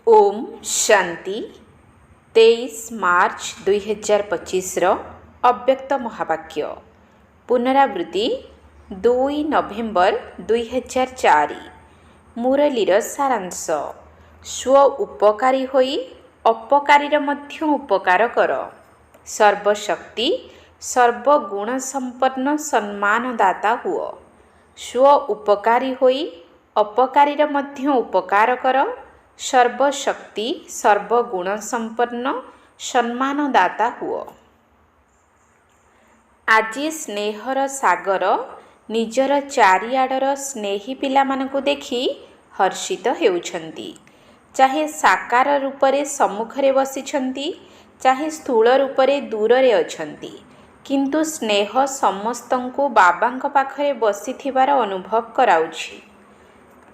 ओम शांति 23 मार्च 2025 अव्यक्त महावाक्य पुनरावृत्ति 2 नवेम्बर 2004 मुरलीर सारांश स्व उपकारी होई अपकारीर मध्य उपकार कर सर्वशक्ति सर्वगुण संपन्न सम्मानदाता हुओ स्व उपकारी होई अपकारीर मध्य उपकार कर सर्वशक्ति सर्वगुण संपन्न सम्मानदाता हुओ। आजी स्नेहर सागर निजर चारिआडर स्नेही पिलामानकु देखि हर्षित हेउछन्ति। चाहे साकार रूपरे सम्मुखरे बसिछन्ति चाहे स्थूल रूपरे दूररे अछन्ति, किंतु स्नेह समस्तंकु बाबांक पाखरे बसिथिबार अनुभव कराउछि।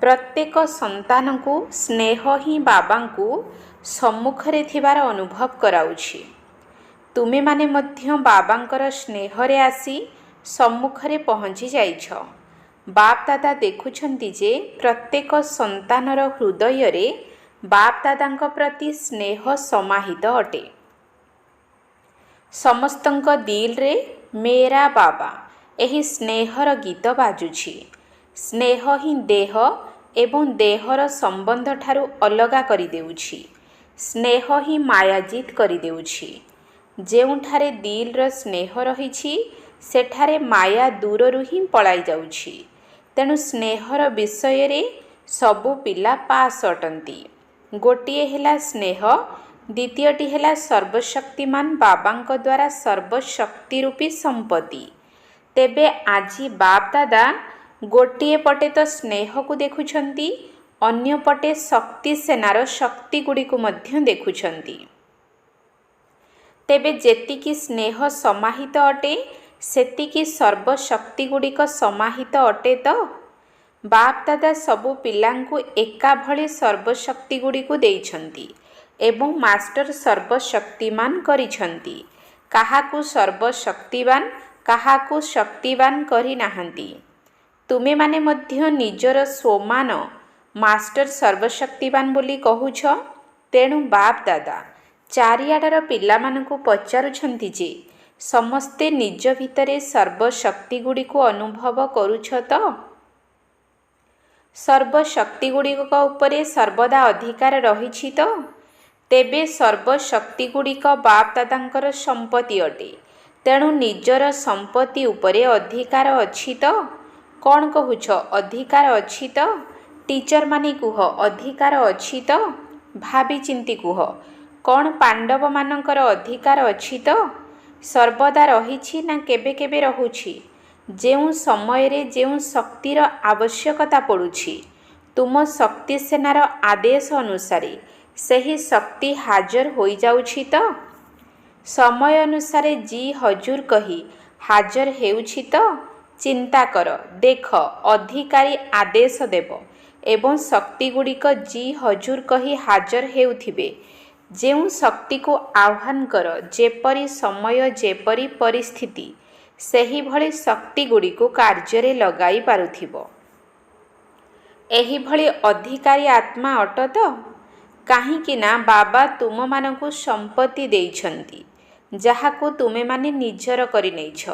प्रत्येक संतान को स्नेह ही बाबा को सम्मुखरे थिबार अनुभव कराउछि। तुमे माने मध्य बाबांकर स्नेहरे आसी सम्मुखरे पहुँची जाइछ। बाप दादा देखुछन्ति जे प्रत्येक संतानर हृदय रे बाप दादांक प्रति स्नेह समाहित अटे। समस्तंक दिल रे मेरा बाबा एही स्नेहर गीत बाजुछि। स्नेह ही देह एवं देहर संबंध ठारू अलगा करि देउछि। स्नेह ही मायाजित करि देउछि। जेउठारे दिलर स्नेह रहिछि सेठारे माया दूररु ही पलाई जाउछि। तेणु स्नेहर विषय रे सबु पिला पास अटंती। गोटिए हेला स्नेह, द्वितीयटी हेला सर्वशक्तिमान बाबांक द्वारा सर्वशक्ति रूपी संपत्ति। तेबे आजी बाप दादा गोटिए पटे तो स्नेह को देखुछन्ति, अन्य पटे शक्ति सेनार शक्ति गुड़ी को मध्य देखुछन्ति। तेबे जेतिकी स्नेह समाहित अटे सेतिकी सर्वशक्ति गुड़िक समाहित अटे तो बाप दादा सबु पिलांकु एका भली सर्वशक्ति गुड़ी को देइछन्ति एवं मास्टर सर्वशक्तिमान करिछन्ति। काहाकु सर्वशक्तिवान काहाकु शक्तिवान करि नाहंती। तुमे माने मध्य निजर स्वमान मास्टर सर्वशक्तिवान बोली कहुछ। तेणु बाप दादा चारिआडर पिलामानकु पचारुछन्ति जे समस्ते निज भितरे सर्वशक्ति गुड़ी को अनुभव करुछ तो सर्वशक्ति गुड़िक उपरे सर्वदा अधिकार रहिछि तो तेबे सर्वशक्ति गुड़िक बाप दादांकर संपत्ति अटे। तेणु निजर संपत्ति उपरे अधिकार अछि तो कौन कहुछ अधिकार अछि तो टीचर मानी कुह अधिकार अछि तो भाभी चिंती कुह कौन पांडव मानकर अधिकार अछि तो सर्वदा रहिछि ना केबे केबे रहुछि। जेउ समय रे जेउ शक्तिर आवश्यकता पड़ुछि तुम शक्ति सेनार आदेश अनुसारे सही शक्ति हाजर होई जाउछि तो समय अनुसारे जी हजूर कही हाजर हेउछि तो चिंता कर देख अधिकारी आदेश देव एवं शक्ति गुड़िक जी हजूर कही हाजर हेउथिबे। जेउ शक्ति को आह्वान कर जेपरी समय जेपरी परिस्थिति सही भली शक्ति गुड़िक कार्य लगाई पारुथिबो। एही भली अधिकारी आत्मा अट तो काहींकि ना बाबा तुम मानकु संपत्ति देइछन्ति जाहाकु तुमे माने निजर करि नेइछ।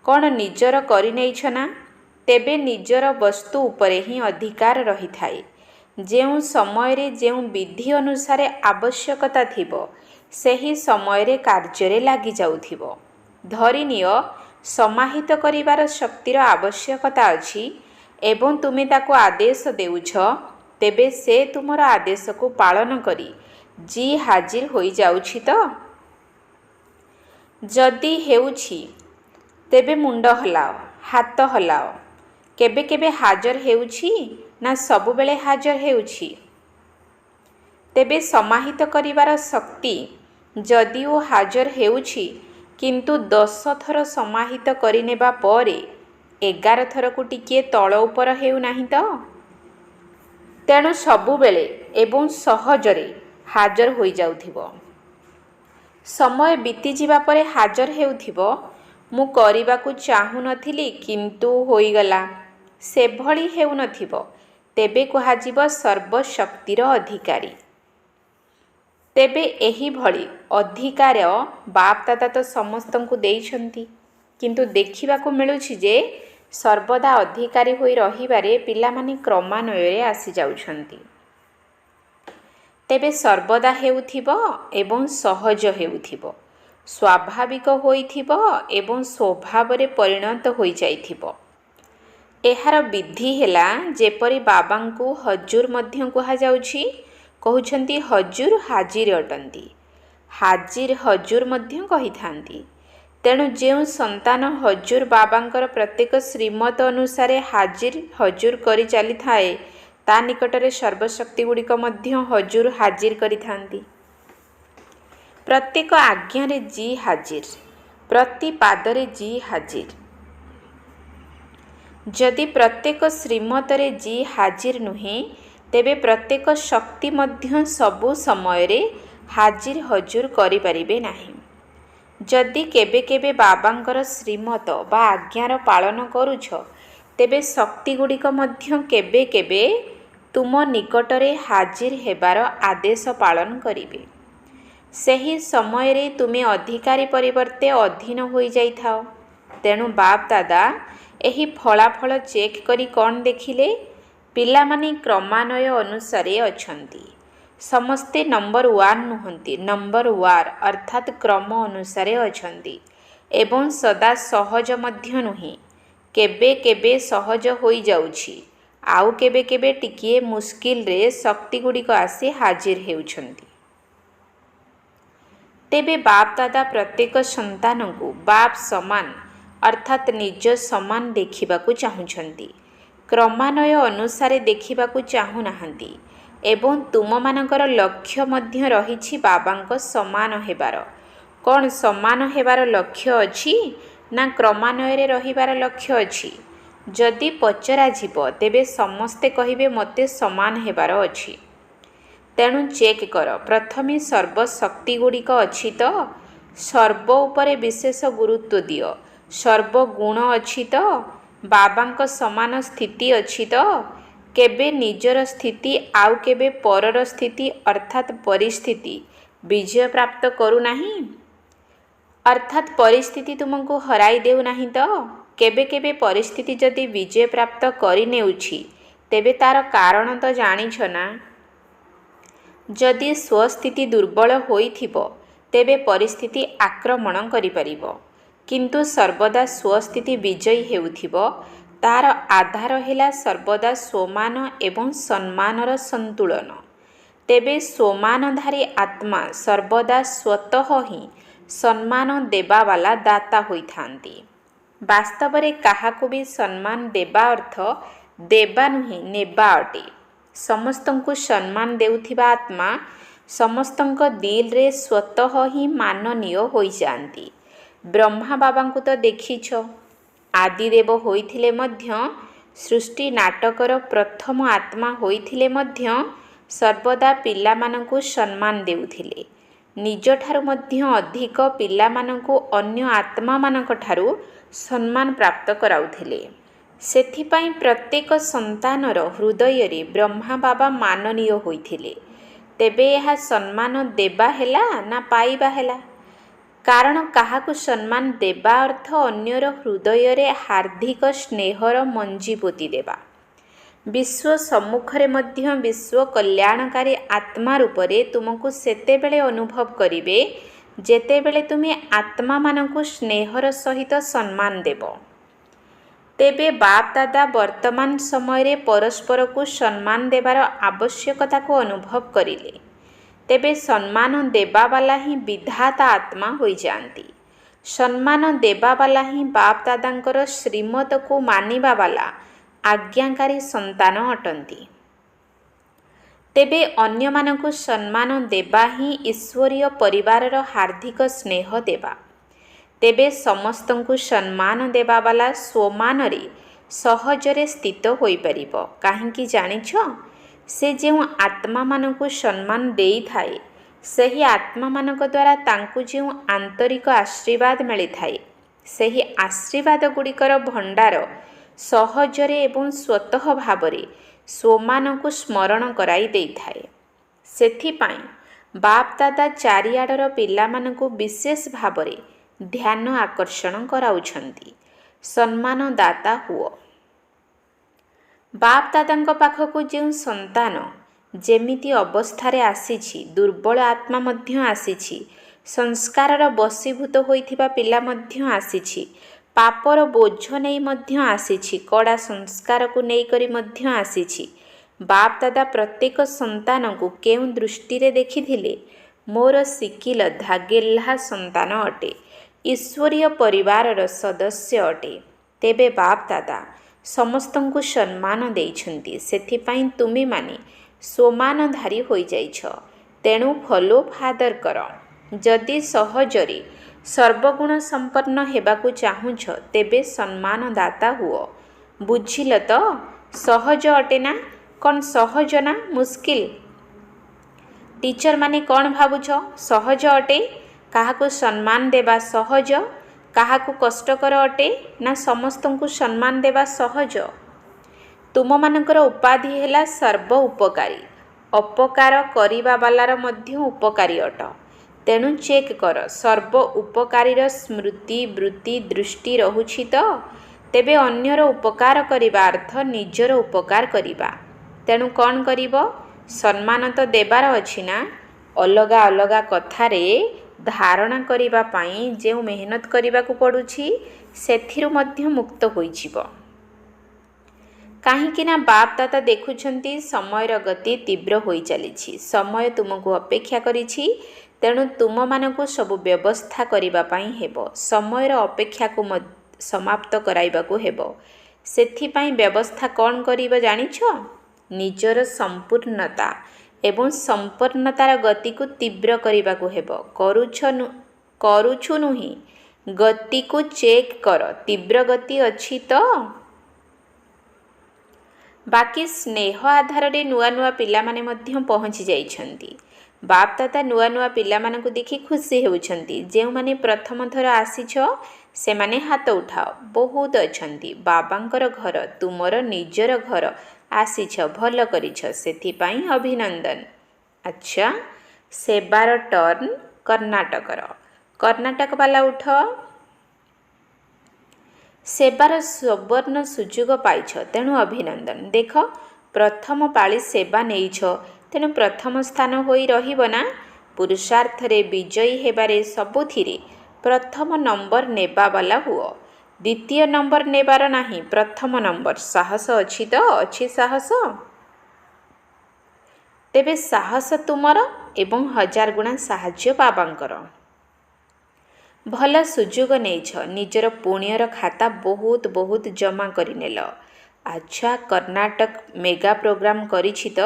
कौन निजर करि नेइछ ना तेबे निजर वस्तु उपरे ही अधिकार रही थाए। जेउ समय रे जेउ विधि अनुसारे आवश्यकता थिबो सही समय रे कार्य रे लागि जाउथिबो। धरिनिय समाहित करिवार शक्तिर आवश्यकता अछि एवं तुमे ताको आदेश देउछ तेबे से तुमर आदेश को पालन करी जी हाजिर होई जाउछि तो जदि हेउछि तेबे मुंड हलाओ हाथ हलाओ। केबे केबे हाजर हेउछि ना सबु बेले हाजर हेउछि। तेबे समाहित करिवार शक्ति जदिओ हाजर हेउछि किंतु 10 थर समाहित करिनेबा परे 11 थर को टिके तळ उपर हेउ नाही तो। तेणु सबु बेले एवं सहजरे हाजर होई जाउथिबो। समय बीती जिबा परे हाजर हेउथिबो मु करिबाकु चाहू नथिली किंतु होईगला सेभଳି हेउ नथिबो तेबे कुहाजिब सर्वशक्तिर अधिकारी। ତେବେ ଏହିଭଳି ଅଧିକାର ବାପ୍ ଦାଦା ତ ସମସ୍ତଙ୍କୁ ଦେଇଛନ୍ତି, କିନ୍ତୁ ଦେଖିବାକୁ ମିଳୁଛି ଯେ ସର୍ବଦା ଅଧିକାରୀ ହୋଇ ରହିବାରେ ପିଲାମାନେ କ୍ରମାନ୍ୱୟରେ ଆସିଯାଉଛନ୍ତି। ତେବେ ସର୍ବଦା ହେଉଥିବ ଏବଂ ସହଜ ହେଉଥିବ, ସ୍ୱାଭାବିକ ହୋଇଥିବ ଏବଂ ସ୍ୱଭାବରେ ପରିଣତ ହୋଇଯାଇଥିବ। ଏହାର ବିଧି ହେଲା ଯେପରି ବାବାଙ୍କୁ ହଜୁର ମଧ୍ୟ କୁହାଯାଉଛି, କହୁଛନ୍ତି ହଜୁର ହାଜିର ଅଟନ୍ତି, ହାଜିର ହଜୁର ମଧ୍ୟ କହିଥାନ୍ତି। ତେଣୁ ଯେଉଁ ସନ୍ତାନ ହଜୁର ବାବାଙ୍କର ପ୍ରତ୍ୟେକ ଶ୍ରୀମତ ଅନୁସାରେ ହାଜିର ହଜୁର କରି ଚାଲିଥାଏ, ତା ନିକଟରେ ସର୍ବଶକ୍ତିଗୁଡ଼ିକ ମଧ୍ୟ ହଜୁର ହାଜିର କରିଥାନ୍ତି। ପ୍ରତ୍ୟେକ ଆଜ୍ଞାରେ ଜି ହାଜିର, ପ୍ରତି ପାଦରେ ଜି ହାଜିର। ଯଦି ପ୍ରତ୍ୟେକ ଶ୍ରୀମତରେ ଜି ହାଜିର ନୁହେଁ, ତେବେ ପ୍ରତ୍ୟେକ ଶକ୍ତି ମଧ୍ୟ ସବୁ ସମୟରେ ହାଜିର ହଜୁର କରିପାରିବେ ନାହିଁ। ଯଦି କେବେ କେବେ ବାବାଙ୍କର ଶ୍ରୀମତ ବା ଆଜ୍ଞାର ପାଳନ କରୁଛ, ତେବେ ଶକ୍ତିଗୁଡ଼ିକ ମଧ୍ୟ କେବେ କେବେ ତୁମ ନିକଟରେ ହାଜିର ହେବାର ଆଦେଶ ପାଳନ କରିବେ। ସେହି ସମୟରେ ତୁମେ ଅଧିକାରୀ ପରିବର୍ତ୍ତେ ଅଧୀନ ହୋଇଯାଇଥାଅ। ତେଣୁ ବାପ୍ ଦାଦା ଏହି ଫଳାଫଳ ଚେକ୍ କରି କ'ଣ ଦେଖିଲେ? ପିଲାମାନେ କ୍ରମାନ୍ୱୟ ଅନୁସାରେ ଅଛନ୍ତି। ସମସ୍ତେ ନମ୍ବର 1 ନୁହନ୍ତି, ନମ୍ବର ୱାର ଅର୍ଥାତ୍ କ୍ରମ ଅନୁସାରେ ଅଛନ୍ତି ଏବଂ ସଦା ସହଜ ମଧ୍ୟ ନୁହେଁ। କେବେ କେବେ ସହଜ ହୋଇଯାଉଛି, ଆଉ କେବେ କେବେ ଟିକିଏ ମୁସ୍କିଲରେ ଶକ୍ତିଗୁଡ଼ିକ ଆସି ହାଜିର ହେଉଛନ୍ତି। ତେବେ ବାପ୍ ଦାଦା ପ୍ରତ୍ୟେକ ସନ୍ତାନଙ୍କୁ ବାପ୍ ସମାନ ଅର୍ଥାତ୍ ନିଜ ସମାନ ଦେଖିବାକୁ ଚାହୁଁଛନ୍ତି, କ୍ରମାନ୍ୱୟ ଅନୁସାରେ ଦେଖିବାକୁ ଚାହୁଁନାହାନ୍ତି। ଏବଂ ତୁମମାନଙ୍କର ଲକ୍ଷ୍ୟ ମଧ୍ୟ ରହିଛି ବାବାଙ୍କ ସମାନ ହେବାର। କ'ଣ ସମାନ ହେବାର ଲକ୍ଷ୍ୟ ଅଛି ନା କ୍ରମାନ୍ୱୟରେ ରହିବାର ଲକ୍ଷ୍ୟ ଅଛି? ଯଦି ପଚରାଯିବ, ତେବେ ସମସ୍ତେ କହିବେ ମୋତେ ସମାନ ହେବାର ଅଛି। ତେଣୁ ଚେକ୍ କର, ପ୍ରଥମେ ସର୍ବଶକ୍ତିଗୁଡ଼ିକ ଅଛି ତ? ସର୍ବ ଉପରେ ବିଶେଷ ଗୁରୁତ୍ୱ ଦିଅ। ସର୍ବଗୁଣ ଅଛି ତ? ବାବାଙ୍କ ସମାନ ସ୍ଥିତି ଅଛି ତ? କେବେ ନିଜର ସ୍ଥିତି ଆଉ କେବେ ପରର ସ୍ଥିତି ଅର୍ଥାତ୍ ପରିସ୍ଥିତି ବିଜୟ ପ୍ରାପ୍ତ କରୁନାହିଁ? ଅର୍ଥାତ୍ ପରିସ୍ଥିତି ତୁମକୁ ହରାଇ ଦେଉନାହିଁ ତ? କେବେ କେବେ ପରିସ୍ଥିତି ଯଦି ବିଜୟ ପ୍ରାପ୍ତ କରିନେଉଛି, ତେବେ ତା'ର କାରଣ ତ ଜାଣିଛ ନା? ଯଦି ସ୍ୱସ୍ଥିତି ଦୁର୍ବଳ ହୋଇଥିବ, ତେବେ ପରିସ୍ଥିତି ଆକ୍ରମଣ କରିପାରିବ। କିନ୍ତୁ ସର୍ବଦା ସ୍ୱସ୍ଥିତି ବିଜୟୀ ହେଉଥିବ, ତା'ର ଆଧାର ହେଲା ସର୍ବଦା ସ୍ୱମାନ ଏବଂ ସମ୍ମାନର ସନ୍ତୁଳନ। ତେବେ ସ୍ୱମାନଧାରୀ ଆତ୍ମା ସର୍ବଦା ସ୍ୱତଃ ହିଁ ସମ୍ମାନ ଦେବାବାଲା ଦାତା ହୋଇଥାନ୍ତି। ବାସ୍ତବରେ କାହାକୁ ବି ସମ୍ମାନ ଦେବା ଅର୍ଥ ଦେବା ନୁହେଁ, ନେବା ଅଟେ। ସମସ୍ତଙ୍କୁ ସମ୍ମାନ ଦେଉଥିବା ଆତ୍ମା ସମସ୍ତଙ୍କ ଦିଲରେ ସ୍ୱତଃ ହିଁ ମାନନୀୟ ହୋଇଯାଆନ୍ତି। ବ୍ରହ୍ମା ବାବାଙ୍କୁ ତ ଦେଖିଛ, ଆଦିଦେବ ହୋଇଥିଲେ ମଧ୍ୟ, ସୃଷ୍ଟି ନାଟକର ପ୍ରଥମ ଆତ୍ମା ହୋଇଥିଲେ ମଧ୍ୟ ସର୍ବଦା ପିଲାମାନଙ୍କୁ ସମ୍ମାନ ଦେଉଥିଲେ। ନିଜଠାରୁ ମଧ୍ୟ ଅଧିକ ପିଲାମାନଙ୍କୁ ଅନ୍ୟ ଆତ୍ମାମାନଙ୍କଠାରୁ ସମ୍ମାନ ପ୍ରାପ୍ତ କରାଉଥିଲେ। ସେଥିପାଇଁ ପ୍ରତ୍ୟେକ ସନ୍ତାନର ହୃଦୟରେ ବ୍ରହ୍ମା ବାବା ମାନନୀୟ ହୋଇଥିଲେ। ତେବେ ଏହା ସମ୍ମାନ ଦେବା ହେଲା ନା ପାଇବା ହେଲା? କାରଣ କାହାକୁ ସମ୍ମାନ ଦେବା ଅର୍ଥ ଅନ୍ୟର ହୃଦୟରେ ହାର୍ଦ୍ଦିକ ସ୍ନେହର ମଞ୍ଜି ପୋତି ଦେବା। ବିଶ୍ୱ ସମ୍ମୁଖରେ ମଧ୍ୟ ବିଶ୍ୱ କଲ୍ୟାଣକାରୀ ଆତ୍ମା ରୂପରେ ତୁମକୁ ସେତେବେଳେ ଅନୁଭବ କରିବେ, ଯେତେବେଳେ ତୁମେ ଆତ୍ମାମାନଙ୍କୁ ସ୍ନେହର ସହିତ ସମ୍ମାନ ଦେବ। ତେବେ ବାପ୍ ଦାଦା ବର୍ତ୍ତମାନ ସମୟରେ ପରସ୍ପରକୁ ସମ୍ମାନ ଦେବାର ଆବଶ୍ୟକତାକୁ ଅନୁଭବ କରିଲେ। ତେବେ ସମ୍ମାନ ଦେବାବାଲା ହିଁ ବିଧାତା ଆତ୍ମା ହୋଇଯାଆନ୍ତି। ସମ୍ମାନ ଦେବାବାଲା ହିଁ ବାପ୍ ଦାଦାଙ୍କର ଶ୍ରୀମତକୁ ମାନିବାବାଲା ଆଜ୍ଞାକାରୀ ସନ୍ତାନ ଅଟନ୍ତି। ତେବେ ଅନ୍ୟମାନଙ୍କୁ ସମ୍ମାନ ଦେବା ହିଁ ଈଶ୍ୱରୀୟ ପରିବାରର ହାର୍ଦ୍ଦିକ ସ୍ନେହ ଦେବା। ତେବେ ସମସ୍ତଙ୍କୁ ସମ୍ମାନ ଦେବାବାଲା ସ୍ୱମାନରେ ସହଜରେ ସ୍ଥିତ ହୋଇପାରିବ। କାହିଁକି ଜାଣିଛ? ସେ ଯେଉଁ ଆତ୍ମାମାନଙ୍କୁ ସମ୍ମାନ ଦେଇଥାଏ, ସେହି ଆତ୍ମାମାନଙ୍କ ଦ୍ୱାରା ତାଙ୍କୁ ଯେଉଁ ଆନ୍ତରିକ ଆଶୀର୍ବାଦ ମିଳିଥାଏ, ସେହି ଆଶୀର୍ବାଦ ଗୁଡ଼ିକର ଭଣ୍ଡାର ସହଜରେ ଏବଂ ସ୍ୱତଃ ଭାବରେ ସ୍ୱମାନଙ୍କୁ ସ୍ମରଣ କରାଇ ଦେଇଥାଏ। ସେଥିପାଇଁ ବାପ୍ ଦାଦା ଚାରିଆଡ଼ର ପିଲାମାନଙ୍କୁ ବିଶେଷ ଭାବରେ ଧ୍ୟାନ ଆକର୍ଷଣ କରାଉଛନ୍ତି। ସମ୍ମାନ ଦାତା ହୁଅ। ବାପ୍ ଦାଦାଙ୍କ ପାଖକୁ ଯେଉଁ ସନ୍ତାନ ଯେମିତି ଅବସ୍ଥାରେ ଆସିଛି, ଦୁର୍ବଳ ଆତ୍ମା ମଧ୍ୟ ଆସିଛି, ସଂସ୍କାରର ବଶୀଭୂତ ହୋଇଥିବା ପିଲା ମଧ୍ୟ ଆସିଛି, ପାପର ବୋଝ ନେଇ ମଧ୍ୟ ଆସିଛି, କଡ଼ା ସଂସ୍କାରକୁ ନେଇକରି ମଧ୍ୟ ଆସିଛି। ବାପ୍ ଦାଦା ପ୍ରତ୍ୟେକ ସନ୍ତାନକୁ କେଉଁ ଦୃଷ୍ଟିରେ ଦେଖିଥିଲେ? ମୋର ଶିକିଲଧା ଗେହ୍ଲା ସନ୍ତାନ ଅଟେ, ଈଶ୍ୱରୀୟ ପରିବାରର ସଦସ୍ୟ ଅଟେ। ତେବେ ବାପ୍ ଦାଦା ସମସ୍ତଙ୍କୁ ସମ୍ମାନ ଦେଇଛନ୍ତି, ସେଥିପାଇଁ ତୁମେମାନେ ସମାନଧାରୀ ହୋଇଯାଇଛ। ତେଣୁ ଫଲୋ ଫାଦର କର। ଯଦି ସହଜରେ ସର୍ବଗୁଣ ସମ୍ପନ୍ନ ହେବାକୁ ଚାହୁଁଛ, ତେବେ ସମ୍ମାନ ଦାତା ହୁଅ। ବୁଝିଲ ତ? ସହଜ ଅଟେ ନା? କ'ଣ ସହଜ ନା ମୁସ୍କିଲ? ଟିଚରମାନେ କ'ଣ ଭାବୁଛ? ସହଜ ଅଟେ? କାହାକୁ ସମ୍ମାନ ଦେବା ସହଜ? କାହାକୁ କଷ୍ଟକର ଅଟେ? ନା ସମସ୍ତଙ୍କୁ ସମ୍ମାନ ଦେବା ସହଜ? ତୁମମାନଙ୍କର ଉପାଧି ହେଲା ସର୍ବ ଉପକାରୀ। ଅପକାର କରିବା ବାଲାର ମଧ୍ୟ ଉପକାରୀ ଅଟ। ତେଣୁ ଚେକ୍ କର, ସର୍ବ ଉପକାରୀର ସ୍ମୃତି ବୃତ୍ତି ଦୃଷ୍ଟି ରହୁଛି ତ? ତେବେ ଅନ୍ୟର ଉପକାର କରିବା ଅର୍ଥ ନିଜର ଉପକାର କରିବା। ତେଣୁ କ'ଣ କରିବ? ସମ୍ମାନ ତ ଦେବାର ଅଛି ନା? ଅଲଗା ଅଲଗା କଥାରେ ଧାରଣା କରିବା ପାଇଁ ଯେଉଁ ମେହନତ କରିବାକୁ ପଡ଼ୁଛି, ସେଥିରୁ ମଧ୍ୟ ମୁକ୍ତ ହୋଇଯିବ। କାହିଁକି ନା ବାପ୍ ଦାଦା ଦେଖୁଛନ୍ତି ସମୟର ଗତି ତୀବ୍ର ହୋଇଚାଲିଛି। ସମୟ ତୁମକୁ ଅପେକ୍ଷା କରିଛି। ତେଣୁ ତୁମମାନଙ୍କୁ ସବୁ ବ୍ୟବସ୍ଥା କରିବା ପାଇଁ ହେବ। ସମୟର ଅପେକ୍ଷାକୁ ସମାପ୍ତ କରାଇବାକୁ ହେବ। ସେଥିପାଇଁ ବ୍ୟବସ୍ଥା କ'ଣ କରିବ ଜାଣିଛ? ନିଜର ସମ୍ପୂର୍ଣ୍ଣତା ଏବଂ ସମ୍ପନ୍ନତାର ଗତିକୁ ତୀବ୍ର କରିବାକୁ ହେବ। କରୁଛୁ ନୁହେଁ, ଗତିକୁ ଚେକ୍ କର, ତୀବ୍ର ଗତି ଅଛି ତ? ବାକି ସ୍ନେହ ଆଧାରରେ ନୂଆ ନୂଆ ପିଲାମାନେ ମଧ୍ୟ ପହଞ୍ଚି ଯାଇଛନ୍ତି। ବାପ୍ ଦାଦା ନୂଆ ନୂଆ ପିଲାମାନଙ୍କୁ ଦେଖି ଖୁସି ହେଉଛନ୍ତି। ଯେଉଁମାନେ ପ୍ରଥମ ଥର ଆସିଛ, ସେମାନେ ହାତ ଉଠାଅ। ବହୁତ ଅଛନ୍ତି। ବାବାଙ୍କର ଘର ତୁମର ନିଜର ଘର। ଆସିଛ, ଭଲ କରିଛ, ସେଥିପାଇଁ ଅଭିନନ୍ଦନ। ଆଚ୍ଛା, ସେବାର ଟର୍ନ କର୍ଣ୍ଣାଟକର। କର୍ଣ୍ଣାଟକ ବାଲା ଉଠ। ସେବାର ସୁବର୍ଣ୍ଣ ସୁଯୋଗ ପାଇଛ, ତେଣୁ ଅଭିନନ୍ଦନ। ଦେଖ, ପ୍ରଥମ ପାଳି ସେବା ନେଇଛ, ତେଣୁ ପ୍ରଥମ ସ୍ଥାନ ହୋଇ ରହିବ ନା? ପୁରୁଷାର୍ଥରେ ବିଜୟୀ ହେବାରେ ସବୁଥିରେ ପ୍ରଥମ ନମ୍ବର ନେବାବାଲା ହୁଅ। ଦ୍ୱିତୀୟ ନମ୍ବର ନେବାର ନାହିଁ, ପ୍ରଥମ ନମ୍ବର। ସାହସ ଅଛି ତ? ଅଛି ସାହସ? ତେବେ ସାହସ ତୁମର ଏବଂ 1000 ଗୁଣା ସାହାଯ୍ୟ ବାବାଙ୍କର। ଭଲ ସୁଯୋଗ ନେଇଛ। ନିଜର ପୁଣ୍ୟର ଖାତା ବହୁତ ବହୁତ ଜମା କରିନେଲ। ଆଚ୍ଛା, କର୍ଣ୍ଣାଟକ ମେଗା ପ୍ରୋଗ୍ରାମ କରିଛି ତ?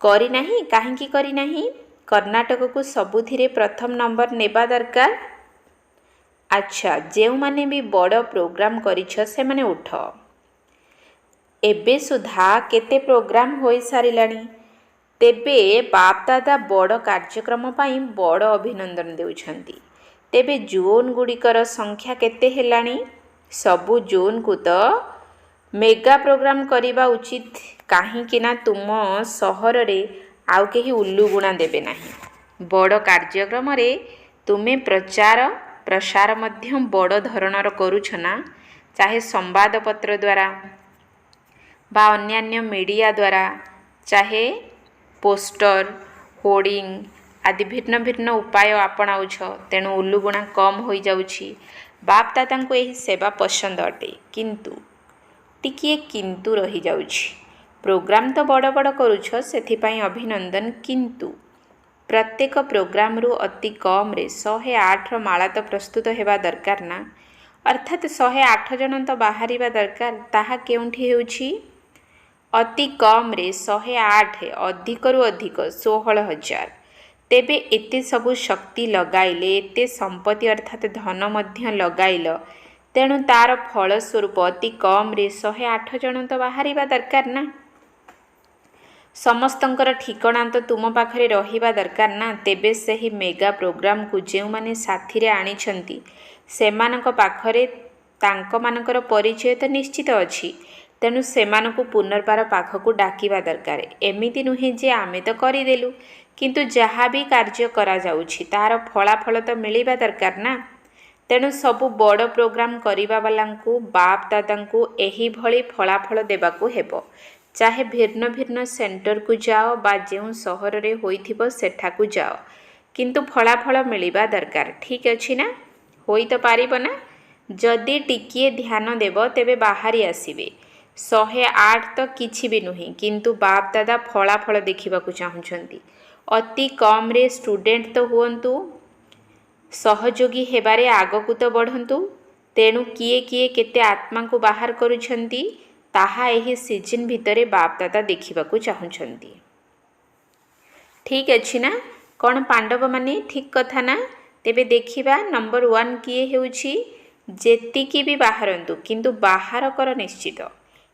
କରିନାହିଁ? କାହିଁକି କରିନାହିଁ? କର୍ଣ୍ଣାଟକକୁ ସବୁଥିରେ ପ୍ରଥମ ନମ୍ବର ନେବା ଦରକାର। ଆଚ୍ଛା, ଯେଉଁମାନେ ବି ବଡ଼ ପ୍ରୋଗ୍ରାମ କରିଛ, ସେମାନେ ଉଠ। ଏବେ ସୁଦ୍ଧା କେତେ ପ୍ରୋଗ୍ରାମ ହୋଇସାରିଲାଣି। ତେବେ ବାପ୍ ଦାଦା ବଡ଼ କାର୍ଯ୍ୟକ୍ରମ ପାଇଁ ବଡ଼ ଅଭିନନ୍ଦନ ଦେଉଛନ୍ତି। ତେବେ ଜୋନ୍ ଗୁଡ଼ିକର ସଂଖ୍ୟା କେତେ ହେଲାଣି? ସବୁ ଜୋନ୍କୁ ତ ମେଗା ପ୍ରୋଗ୍ରାମ କରିବା ଉଚିତ। କାହିଁକି ନା ତୁମ ସହରରେ ଆଉ କେହି ଉଲ୍ଲୁଗୁଣା ଦେବେ ନାହିଁ। ବଡ଼ କାର୍ଯ୍ୟକ୍ରମରେ ତୁମେ ପ୍ରଚାର ପ୍ରସାର ମଧ୍ୟ ବଡ଼ ଧରଣର କରୁଛ ନା? ଚାହେ ସମ୍ବାଦପତ୍ର ଦ୍ୱାରା ବା ଅନ୍ୟାନ୍ୟ ମିଡ଼ିଆ ଦ୍ୱାରା, ଚାହେ ପୋଷ୍ଟର, ହୋର୍ଡ଼ିଂ ଆଦି ଭିନ୍ନ ଭିନ୍ନ ଉପାୟ ଆପଣାଉଛ। ତେଣୁ ଉଲ୍ଲୁଗୁଣା କମ୍ ହୋଇଯାଉଛି। ବାପ୍ ଦାଦାଙ୍କୁ ଏହି ସେବା ପସନ୍ଦ ଅଟେ। କିନ୍ତୁ ଟିକିଏ କିନ୍ତୁ ରହିଯାଉଛି। ପ୍ରୋଗ୍ରାମ ତ ବଡ଼ ବଡ଼ କରୁଛ, ସେଥିପାଇଁ ଅଭିନନ୍ଦନ। କିନ୍ତୁ ପ୍ରତ୍ୟେକ ପ୍ରୋଗ୍ରାମରୁ ଅତି କମ୍ରେ 108ର ମାଳା ତ ପ୍ରସ୍ତୁତ ହେବା ଦରକାର ନା? ଅର୍ଥାତ୍ 108 ଜଣ ତ ବାହାରିବା ଦରକାର। ତାହା କେଉଁଠି ହେଉଛି? ଅତି କମ୍ରେ 108, ଅଧିକରୁ ଅଧିକ 16,000। ତେବେ ଏତେ ସବୁ ଶକ୍ତି ଲଗାଇଲେ, ଏତେ ସମ୍ପତ୍ତି ଅର୍ଥାତ୍ ଧନ ମଧ୍ୟ ଲଗାଇଲ, ତେଣୁ ତା'ର ଫଳସ୍ୱରୂପ ଅତି କମ୍ରେ 108 ଜଣ ତ ବାହାରିବା ଦରକାର ନା? ସମସ୍ତଙ୍କର ଠିକଣା ତ ତୁମ ପାଖରେ ରହିବା ଦରକାର ନା? ତେବେ ସେହି ମେଗା ପ୍ରୋଗ୍ରାମକୁ ଯେଉଁମାନେ ସାଥିରେ ଆଣିଛନ୍ତି, ସେମାନଙ୍କ ପାଖରେ ତାଙ୍କମାନଙ୍କର ପରିଚୟ ତ ନିଶ୍ଚିତ ଅଛି। ତେଣୁ ସେମାନଙ୍କୁ ପୁନର୍ବାର ପାଖକୁ ଡାକିବା ଦରକାର। ଏମିତି ନୁହେଁ ଯେ ଆମେ ତ କରିଦେଲୁ, କିନ୍ତୁ ଯାହା ବି କାର୍ଯ୍ୟ କରାଯାଉଛି ତାହାର ଫଳାଫଳ ତ ମିଳିବା ଦରକାର ନା। ତେଣୁ ସବୁ ବଡ଼ ପ୍ରୋଗ୍ରାମ କରିବା ବାଲାଙ୍କୁ ବାପ ଦାଦାଙ୍କୁ ଏହିଭଳି ଫଳାଫଳ ଦେବାକୁ ହେବ। ଚାହେ ଭିନ୍ନ ଭିନ୍ନ ସେଣ୍ଟରକୁ ଯାଅ ବା ଯେଉଁ ସହରରେ ହୋଇଥିବ ସେଠାକୁ ଯାଅ, କିନ୍ତୁ ଫଳାଫଳ ମିଳିବା ଦରକାର। ଠିକ୍ ଅଛି ନା? ହୋଇ ତ ପାରିବ ନା? ଯଦି ଟିକିଏ ଧ୍ୟାନ ଦେବ ତେବେ ବାହାରି ଆସିବେ। 108 ତ କିଛି ବି ନୁହେଁ, କିନ୍ତୁ ବାପ ଦାଦା ଫଳାଫଳ ଦେଖିବାକୁ ଚାହୁଁଛନ୍ତି। ଅତି କମରେ ଷ୍ଟୁଡେଣ୍ଟ ତ ହୁଅନ୍ତୁ, ସହଯୋଗୀ ହେବାରେ ଆଗକୁ ତ ବଢ଼ନ୍ତୁ। ତେଣୁ କିଏ କିଏ କେତେ ଆତ୍ମାଙ୍କୁ ବାହାର କରୁଛନ୍ତି ତାହା ଏହି ସିଜନ୍ ଭିତରେ ବାପ ଦାଦା ଦେଖିବାକୁ ଚାହୁଁଛନ୍ତି। ଠିକ୍ ଅଛି ନା? କ'ଣ ପାଣ୍ଡବମାନେ ଠିକ୍ କଥା ନା? ତେବେ ଦେଖିବା ନମ୍ବର 1 କିଏ ହେଉଛି? ଯେତିକି ବି ବାହାରନ୍ତୁ, କିନ୍ତୁ ବାହାର କର ନିଶ୍ଚିତ।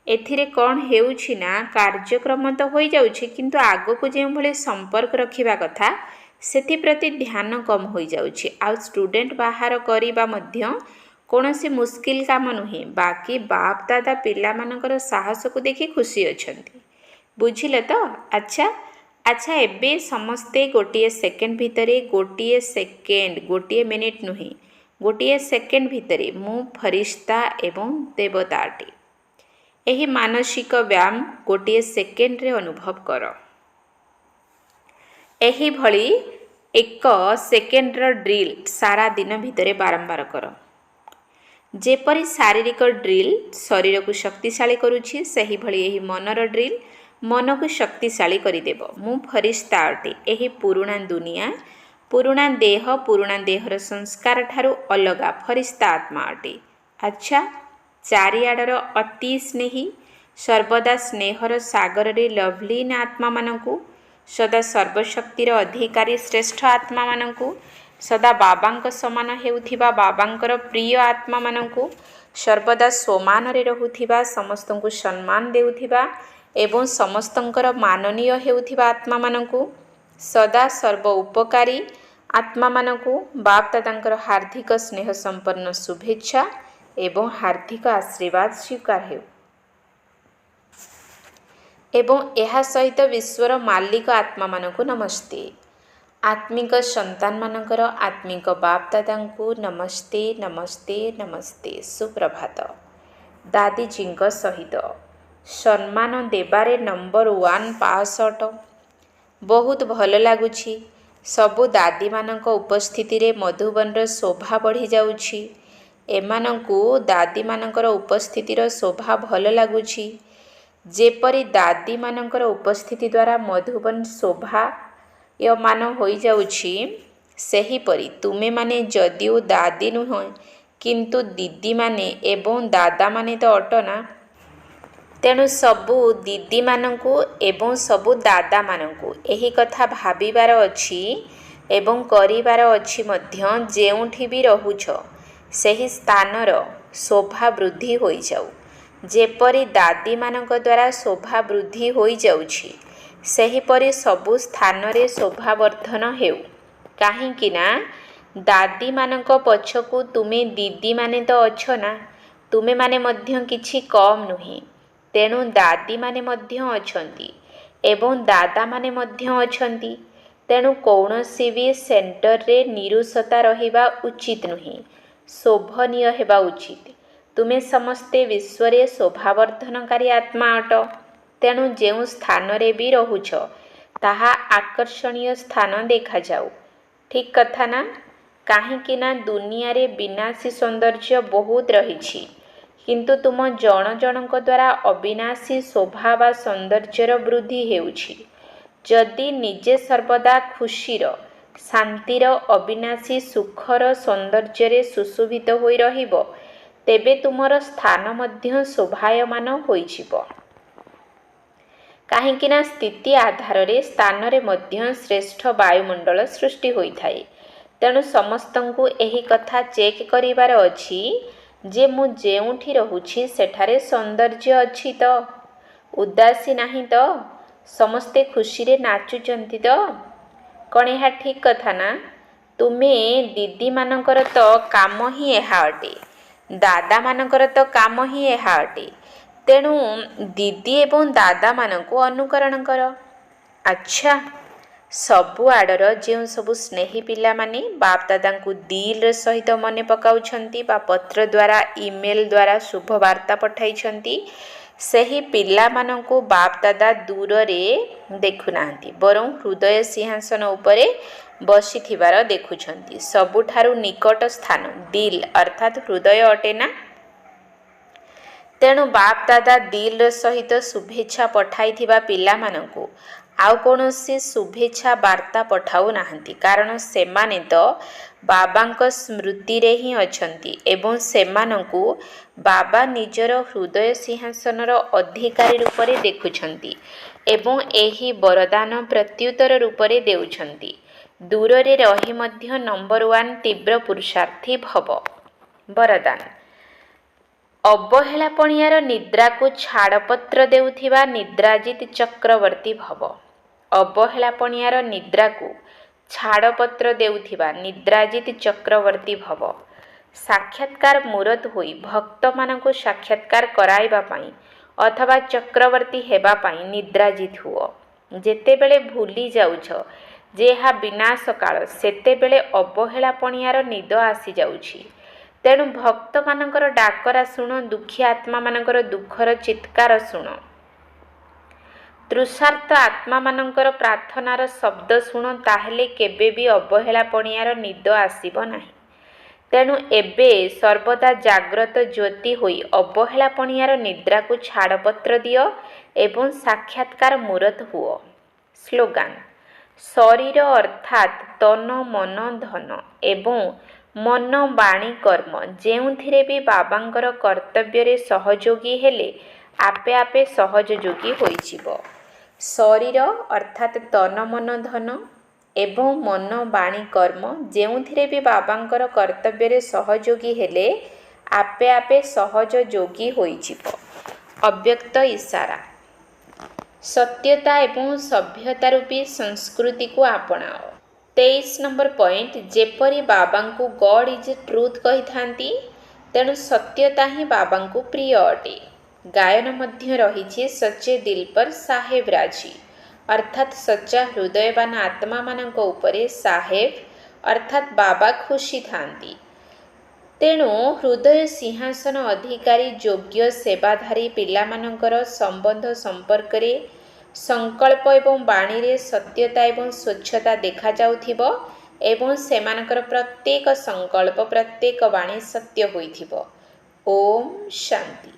ଏଥିରେ କ'ଣ ହେଉଛି ନା, କାର୍ଯ୍ୟକ୍ରମ ତ ହୋଇଯାଉଛି, କିନ୍ତୁ ଆଗକୁ ଯେଉଁଭଳି ସମ୍ପର୍କ ରଖିବା କଥା ସେଥିପ୍ରତି ଧ୍ୟାନ କମ୍ ହୋଇଯାଉଛି। ଆଉ ଷ୍ଟୁଡେଣ୍ଟ ବାହାର କରିବା ମଧ୍ୟ କୌଣସି ମୁସ୍କିଲ କାମ ନୁହେଁ। ବାକି ବାପ ଦାଦା ପିଲାମାନଙ୍କର ସାହସକୁ ଦେଖି ଖୁସି ଅଛନ୍ତି। ବୁଝିଲ ତ? ଆଚ୍ଛା ଏବେ ସମସ୍ତେ ଗୋଟିଏ ସେକେଣ୍ଡ ଭିତରେ, ଗୋଟିଏ ମିନିଟ୍ ନୁହେଁ, ଗୋଟିଏ ସେକେଣ୍ଡ ଭିତରେ ମୁଁ ଫରିସ୍ତା ଏବଂ ଦେବତା ଅଟେ। ଏହି ମାନସିକ ବ୍ୟାୟାମ ଗୋଟିଏ ସେକେଣ୍ଡରେ ଅନୁଭବ କର। ଏହିଭଳି 1 ସେକେଣ୍ଡର ଡ୍ରିଲ୍ ସାରା ଦିନ ଭିତରେ ବାରମ୍ବାର କର। ଯେପରି ଶାରୀରିକ ଡ୍ରିଲ୍ ଶରୀରକୁ ଶକ୍ତିଶାଳୀ କରୁଛି, ସେହିଭଳି ଏହି ମନର ଡ୍ରିଲ୍ ମନକୁ ଶକ୍ତିଶାଳୀ କରିଦେବ। ମୁଁ ଫରିସ୍ତା ଅଟେ। ଏହି ପୁରୁଣା ଦୁନିଆ, ପୁରୁଣା ଦେହ, ପୁରୁଣା ଦେହର ସଂସ୍କାର ଠାରୁ ଅଲଗା ଫରିସ୍ତା ଆତ୍ମା ଅଟେ। ଆଚ୍ଛା, ଚାରିଆଡ଼ର ଅତି ସ୍ନେହୀ, ସର୍ବଦା ସ୍ନେହର ସାଗରରେ ଲଭ୍ଲିନ୍ ଆତ୍ମାମାନଙ୍କୁ, ସଦା ସର୍ବଶକ୍ତିର ଅଧିକାରୀ ଶ୍ରେଷ୍ଠ ଆତ୍ମାମାନଙ୍କୁ, ସଦା ବାବାଙ୍କ ସମାନ ହେଉଥିବା ବାବାଙ୍କର ପ୍ରିୟ ଆତ୍ମାମାନଙ୍କୁ, ସର୍ବଦା ସ୍ୱମାନରେ ରହୁଥିବା, ସମସ୍ତଙ୍କୁ ସମ୍ମାନ ଦେଉଥିବା ଏବଂ ସମସ୍ତଙ୍କର ମାନନୀୟ ହେଉଥିବା ଆତ୍ମାମାନଙ୍କୁ, ସଦା ସର୍ବ ଉପକାରୀ ଆତ୍ମାମାନଙ୍କୁ ବାପ ଦାଦାଙ୍କର ହାର୍ଦ୍ଦିକ ସ୍ନେହ ସମ୍ପନ୍ନ ଶୁଭେଚ୍ଛା ଏବଂ ହାର୍ଦ୍ଦିକ ଆଶୀର୍ବାଦ ସ୍ୱୀକାର ହେଉ। ଏବଂ ଏହା ସହିତ ବିଶ୍ୱର ମାଲିକ ଆତ୍ମାମାନଙ୍କୁ ନମସ୍ତେ। ଆତ୍ମିକ ସନ୍ତାନମାନଙ୍କର ଆତ୍ମିକ ବାପ ଦାଦାଙ୍କୁ ନମସ୍ତେ ନମସ୍ତେ ନମସ୍ତେ। ସୁପ୍ରଭାତ। ଦାଦିଜୀଙ୍କ ସହିତ ସମ୍ମାନ ଦେବାରେ ନମ୍ବର 1 ପାସ୍ ଅଟ। ବହୁତ ଭଲ ଲାଗୁଛି। ସବୁ ଦାଦିମାନଙ୍କ ଉପସ୍ଥିତିରେ ମଧୁବନର ଶୋଭା ବଢ଼ିଯାଉଛି। ଏମାନଙ୍କୁ ଦାଦିମାନଙ୍କର ଉପସ୍ଥିତିର ଶୋଭା ଭଲ ଲାଗୁଛି। ଯେପରି ଦାଦିମାନଙ୍କର ଉପସ୍ଥିତି ଦ୍ୱାରା ମଧୁବନ ଶୋଭାୟମାନ ହୋଇଯାଉଛି, ସେହିପରି ତୁମେମାନେ ଯଦିଓ ଦାଦି ନୁହଁ, କିନ୍ତୁ ଦିଦିମାନେ ଏବଂ ଦାଦାମାନେ ତ ଅଟ ନା। ତେଣୁ ସବୁ ଦିଦିମାନଙ୍କୁ ଏବଂ ସବୁ ଦାଦାମାନଙ୍କୁ ଏହି କଥା ଭାବିବାର ଅଛି ଏବଂ କରିବାର ଅଛି ମଧ୍ୟ। ଯେଉଁଠି ବି ରହୁଛ ସେହି ସ୍ଥାନର ଶୋଭା ବୃଦ୍ଧି ହୋଇଯାଉ। ଯେପରି ଦାଦିମାନଙ୍କ ଦ୍ୱାରା ଶୋଭା ବୃଦ୍ଧି ହୋଇଯାଉଛି, ସେହିପରି ସବୁ ସ୍ଥାନରେ ଶୋଭାବର୍ଦ୍ଧନ ହେଉ। କାହିଁକି ନା ଦାଦିମାନଙ୍କ ପଛକୁ ତୁମେ ଦିଦିମାନେ ତ ଅଛ ନା। ତୁମେମାନେ ମଧ୍ୟ କିଛି କମ୍ ନୁହେଁ। ତେଣୁ ଦାଦିମାନେ ମଧ୍ୟ ଅଛନ୍ତି ଏବଂ ଦାଦାମାନେ ମଧ୍ୟ ଅଛନ୍ତି। ତେଣୁ କୌଣସି ବି ସେଣ୍ଟରରେ ନିରୁଷତା ରହିବା ଉଚିତ ନୁହେଁ, ଶୋଭନୀୟ ହେବା ଉଚିତ। ତୁମେ ସମସ୍ତେ ବିଶ୍ୱରେ ଶୋଭାବର୍ଦ୍ଧନକାରୀ ଆତ୍ମା ଅଟ। ତେଣୁ ଯେଉଁ ସ୍ଥାନରେ ବି ରହୁଛ ତାହା ଆକର୍ଷଣୀୟ ସ୍ଥାନ ଦେଖାଯାଉ। ଠିକ୍ କଥା ନା? କାହିଁକି ନା ଦୁନିଆରେ ବିନାଶୀ ସୌନ୍ଦର୍ଯ୍ୟ ବହୁତ ରହିଛି, କିନ୍ତୁ ତୁମ ଜଣ ଜଣଙ୍କ ଦ୍ୱାରା ଅବିନାଶୀ ଶୋଭା ବା ସୌନ୍ଦର୍ଯ୍ୟର ବୃଦ୍ଧି ହେଉଛି। ଯଦି ନିଜେ ସର୍ବଦା ଖୁସିର, ଶାନ୍ତିର, ଅବିନାଶୀ ସୁଖର ସୌନ୍ଦର୍ଯ୍ୟରେ ସୁଶୋଭିତ ହୋଇ ରହିବ, ତେବେ ତୁମର ସ୍ଥାନ ମଧ୍ୟ ଶୋଭାୟମାନ ହୋଇଯିବ। କାହିଁକି ନା ସ୍ଥିତି ଆଧାରରେ ସ୍ଥାନରେ ମଧ୍ୟ ଶ୍ରେଷ୍ଠ ବାୟୁମଣ୍ଡଳ ସୃଷ୍ଟି ହୋଇଥାଏ। ତେଣୁ ସମସ୍ତଙ୍କୁ ଏହି କଥା ଚେକ୍ କରିବାର ଅଛି ଯେ ମୁଁ ଯେଉଁଠି ରହୁଛି ସେଠାରେ ସୌନ୍ଦର୍ଯ୍ୟ ଅଛି ତ? ଉଦାସୀ ନାହିଁ ତ? ସମସ୍ତେ ଖୁସିରେ ନାଚୁଛନ୍ତି ତ? କ'ଣ ଏହା ଠିକ୍ କଥା ନା? ତୁମେ ଦିଦିମାନଙ୍କର ତ କାମ ହିଁ ଏହା ଅଟେ, ଦାଦାମାନଙ୍କର ତ କାମ ହିଁ ଏହା ଅଟେ। ତେଣୁ ଦିଦି ଏବଂ ଦାଦାମାନଙ୍କୁ ଅନୁକରଣ କର। ଆଚ୍ଛା, ସବୁଆଡ଼ର ଯେଉଁ ସବୁ ସ୍ନେହୀ ପିଲାମାନେ ବାପ୍ ଦାଦାଙ୍କୁ ଦିଲ୍ର ସହିତ ମନେ ପକାଉଛନ୍ତି ବା ପତ୍ର ଦ୍ୱାରା ଇମେଲ୍ ଦ୍ୱାରା ଶୁଭବାର୍ତ୍ତା ପଠାଇଛନ୍ତି, ସେହି ପିଲାମାନଙ୍କୁ ବାପ୍ ଦାଦା ଦୂରରେ ଦେଖୁନାହାନ୍ତି, ବରଂ ହୃଦୟ ସିଂହାସନ ଉପରେ ବସିଥିବାର ଦେଖୁଛନ୍ତି। ସବୁଠାରୁ ନିକଟ ସ୍ଥାନ ଦିଲ୍ ଅର୍ଥାତ୍ ହୃଦୟ ଅଟେ ନା। ତେଣୁ ବାପ୍ ଦାଦା ଦିଲ୍ର ସହିତ ଶୁଭେଚ୍ଛା ପଠାଇଥିବା ପିଲାମାନଙ୍କୁ ଆଉ କୌଣସି ଶୁଭେଚ୍ଛା ବାର୍ତ୍ତା ପଠାଉ ନାହାନ୍ତି, କାରଣ ସେମାନେ ତ ବାବାଙ୍କ ସ୍ମୃତିରେ ହିଁ ଅଛନ୍ତି ଏବଂ ସେମାନଙ୍କୁ ବାବା ନିଜର ହୃଦୟ ସିଂହାସନର ଅଧିକାରୀ ରୂପରେ ଦେଖୁଛନ୍ତି ଏବଂ ଏହି ବରଦାନ ପ୍ରତ୍ୟୁତ୍ତର ରୂପରେ ଦେଉଛନ୍ତି। ଦୂରରେ ରହି ମଧ୍ୟ ନମ୍ବର 1 ତୀବ୍ର ପୁରୁଷାର୍ଥୀ ଭବ। ବରଦାନ: ଅବହେଳା ପଣିଆର ନିଦ୍ରାକୁ ଛାଡ଼ପତ୍ର ଦେଉଥିବା ନିଦ୍ରାଜିତ ଚକ୍ରବର୍ତ୍ତୀ ଭବ। ଅବହେଳା ପଣିଆର ନିଦ୍ରାକୁ ଛାଡ଼ପତ୍ର ଦେଉଥିବା ନିଦ୍ରାଜିତ ଚକ୍ରବର୍ତ୍ତୀ ଭବ। ସାକ୍ଷାତକାର ମୂରତ ହୋଇ ଭକ୍ତମାନଙ୍କୁ ସାକ୍ଷାତକାର କରାଇବା ପାଇଁ ଅଥବା ଚକ୍ରବର୍ତ୍ତୀ ହେବା ପାଇଁ ନିଦ୍ରାଜିତ ହୁଅ। ଯେତେବେଳେ ଭୁଲି ଯାଉଛ ଯେ ଏହା ବିନାଶକାଳ, ସେତେବେଳେ ଅବହେଳା ପଣିଆର ନିଦ ଆସିଯାଉଛି। ତେଣୁ ଭକ୍ତମାନଙ୍କର ଡାକରା ଶୁଣ, ଦୁଃଖୀ ଆତ୍ମାମାନଙ୍କର ଦୁଃଖର ଚିତ୍କାର ଶୁଣ, ତୃଷାର୍ତ୍ତ ଆତ୍ମାମାନଙ୍କର ପ୍ରାର୍ଥନାର ଶବ୍ଦ ଶୁଣ, ତାହେଲେ କେବେ ବି ଅବହେଳା ପଣିଆର ନିଦ ଆସିବ ନାହିଁ। ତେଣୁ ଏବେ ସର୍ବଦା ଜାଗ୍ରତ ଜ୍ୟୋତି ହୋଇ ଅବହେଳା ପଣିଆର ନିଦ୍ରାକୁ ଛାଡ଼ପତ୍ର ଦିଅ ଏବଂ ସାକ୍ଷାତକାର ମୂରତ ହୁଅ। ସ୍ଲୋଗାନ: ଶରୀର ଅର୍ଥାତ୍ ତନ, ମନ, ଧନ ଏବଂ ମନ, ବାଣୀ, କର୍ମ ଯେଉଁଥିରେ ବି ବାବାଙ୍କର କର୍ତ୍ତବ୍ୟରେ ସହଯୋଗୀ ହେଲେ ଆପେ ଆପେ ସହଯୋଗୀ ହୋଇଯିବ। ଶରୀର ଅର୍ଥାତ୍ ତନ, ମନ, ଧନ ଏବଂ ମନ, ବାଣୀ, କର୍ମ ଯେଉଁଥିରେ ବି ବାବାଙ୍କର କର୍ତ୍ତବ୍ୟରେ ସହଯୋଗୀ ହେଲେ ଆପେ ଆପେ ସହଯୋଗୀ ହୋଇଯିବ। ଅବ୍ୟକ୍ତ ଇସାରା: ସତ୍ୟତା ଏବଂ ସଭ୍ୟତା ରୂପୀ ସଂସ୍କୃତିକୁ ଆପଣାଅ। 23 ନମ୍ବର ପଏଣ୍ଟ, ଯେପରି ବାବାଙ୍କୁ ଗଡ୍ ଇଜ୍ ଟ୍ରୁଥ୍ କହିଥାନ୍ତି, ତେଣୁ ସତ୍ୟତା ହିଁ ବାବାଙ୍କୁ ପ୍ରିୟ ଅଟେ। ଗାୟନ ମଧ୍ୟ ରହିଛି ସଚ୍ଚେ ଦିଲ୍ ପର ସାହେବ ରାଜି, ଅର୍ଥାତ୍ ସଚ୍ଚା ହୃଦୟବାନ ଆତ୍ମାମାନଙ୍କ ଉପରେ ସାହେବ ଅର୍ଥାତ୍ ବାବା ଖୁସି ଥାନ୍ତି। ତେଣୁ ହୃଦୟ ସିଂହାସନ ଅଧିକାରୀ ଯୋଗ୍ୟ ସେବାଧାରୀ ପିଲାମାନଙ୍କର ସମ୍ବନ୍ଧ ସମ୍ପର୍କରେ ସଂକଳ୍ପ ଏବଂ ବାଣୀରେ ସତ୍ୟତା ଏବଂ ସ୍ୱଚ୍ଛତା ଦେଖାଯାଉଥିବ ଏବଂ ସେମାନଙ୍କର ପ୍ରତ୍ୟେକ ସଂକଳ୍ପ, ପ୍ରତ୍ୟେକ ବାଣୀ ସତ୍ୟ ହୋଇଥିବ। ଓମ୍ ଶାନ୍ତି।